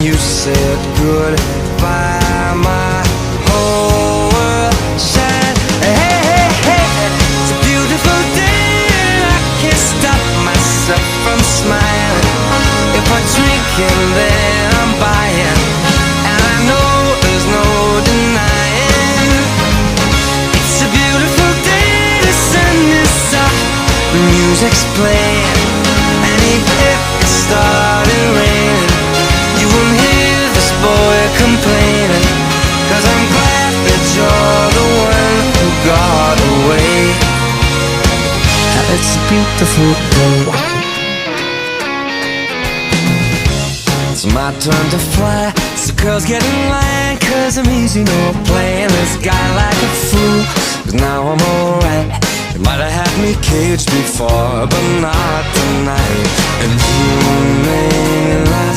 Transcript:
You said goodbye, my whole world shined. Hey, hey, hey, it's a beautiful day and I can't stop myself from smiling. If I drink and then I'm buying, and I know there's no denying. It's a beautiful day, the sun is up, the music's playing, and even if it started raining, you won't hear this boy complaining, 'cause I'm glad that you're the one who got away. It's a beautiful day. It's my turn to fly, so girls get in line, 'cause I'm easy, no playing this guy like a fool. 'Cause now I'm alright. You might have had me caged before, but not tonight. And you may